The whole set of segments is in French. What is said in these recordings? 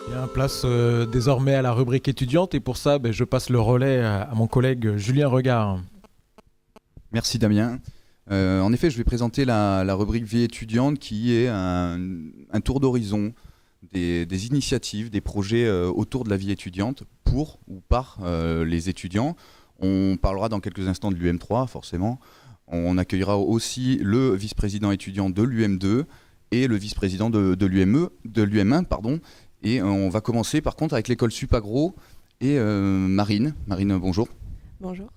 Bien, place désormais à la rubrique étudiante et pour ça, je passe le relais à mon collègue Julien Regard. Merci Damien. En effet, je vais présenter la rubrique vie étudiante qui est un tour d'horizon des initiatives, des projets autour de la vie étudiante pour ou par les étudiants. On parlera dans quelques instants de l'UM3 forcément. On accueillera aussi le vice-président étudiant de l'UM2 et le vice-président de l'UM1, pardon. Et on va commencer par contre avec l'école Supagro et Marine. Marine, bonjour. Bonjour.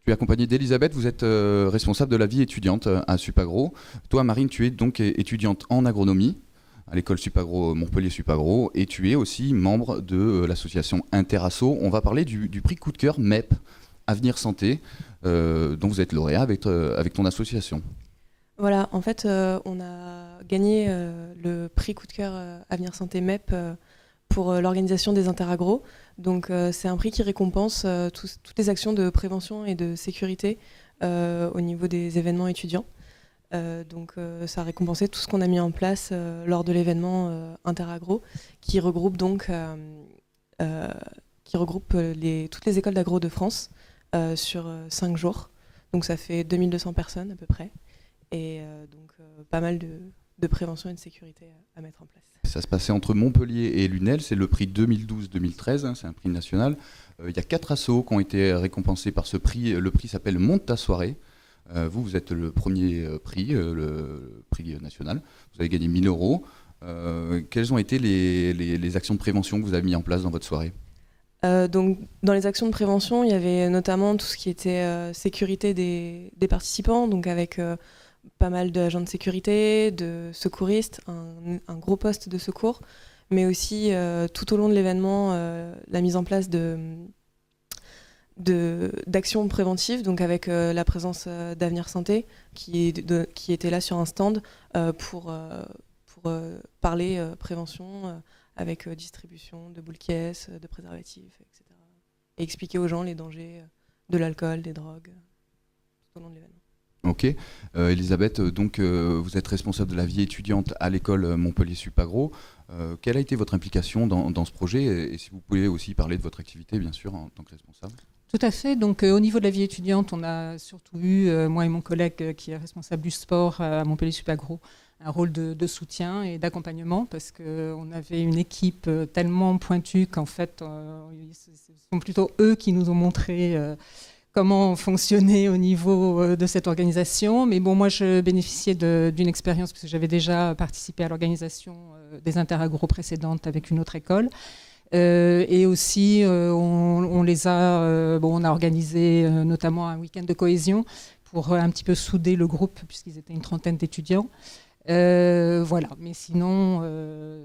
Tu es accompagnée d'Elisabeth, vous êtes responsable de la vie étudiante à Supagro. Toi, Marine, tu es donc étudiante en agronomie à l'école Supagro, Montpellier-Supagro, et tu es aussi membre de l'association Interasso. On va parler du prix coup de cœur MEP, Avenir Santé, dont vous êtes lauréat avec ton association. Voilà, en fait, on a gagné le prix coup de cœur Avenir Santé MEP pour l'organisation des interagros. Donc, c'est un prix qui récompense toutes les actions de prévention et de sécurité au niveau des événements étudiants. Donc, ça a récompensé tout ce qu'on a mis en place lors de l'événement interagro, qui regroupe donc toutes les écoles d'agro de France sur 5 jours. Donc, ça fait 2200 personnes à peu près. Et donc pas mal de prévention et de sécurité à mettre en place. Ça se passait entre Montpellier et Lunel, c'est le prix 2012-2013, c'est un prix national. Il y a 4 assos qui ont été récompensés par ce prix. Le prix s'appelle Monte ta soirée. Vous êtes le premier prix, le prix national. Vous avez gagné 1000 euros. Quelles ont été les actions de prévention que vous avez mis en place dans votre soirée ? Donc, dans les actions de prévention, il y avait notamment tout ce qui était sécurité des participants, donc avec pas mal d'agents de sécurité, de secouristes, un gros poste de secours, mais aussi tout au long de l'événement, la mise en place d'actions préventives, donc avec la présence d'Avenir Santé qui était là sur un stand pour parler prévention avec distribution de boules caisses, de préservatifs, etc. Et expliquer aux gens les dangers de l'alcool, des drogues, tout au long de l'événement. Ok. Elisabeth, donc vous êtes responsable de la vie étudiante à l'école Montpellier-Supagro. Quelle a été votre implication dans ce projet et si vous pouvez aussi parler de votre activité, bien sûr, en tant que responsable. Tout à fait. Donc, au niveau de la vie étudiante, on a surtout eu, moi et mon collègue qui est responsable du sport à Montpellier-Supagro, un rôle de soutien et d'accompagnement parce qu'on avait une équipe tellement pointue qu'en fait, ce sont plutôt eux qui nous ont montré comment fonctionner au niveau de cette organisation. Mais bon, moi, je bénéficiais d'une expérience parce que j'avais déjà participé à l'organisation des interagros précédentes avec une autre école. Et aussi, on a organisé notamment un week-end de cohésion pour un petit peu souder le groupe puisqu'ils étaient une trentaine d'étudiants. Voilà, mais sinon,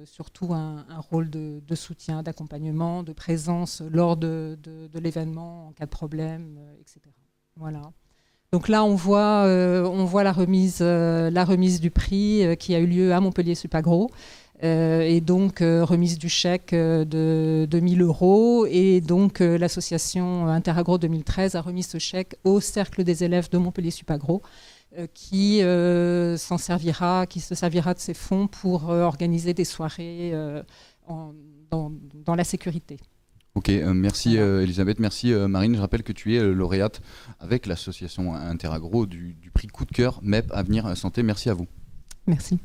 surtout un rôle de soutien, d'accompagnement, de présence lors de l'événement en cas de problème, etc. Voilà. Donc là, on voit la remise du prix qui a eu lieu à Montpellier-Supagro. Et donc remise du chèque de 1000 euros. Et donc l'association Interagro 2013 a remis ce chèque au cercle des élèves de Montpellier-Supagro qui se servira de ces fonds pour organiser des soirées dans la sécurité. Ok, merci voilà. Elisabeth, merci Marine. Je rappelle que tu es lauréate avec l'association Interagro du prix coup de cœur MEP Avenir Santé. Merci à vous. Merci.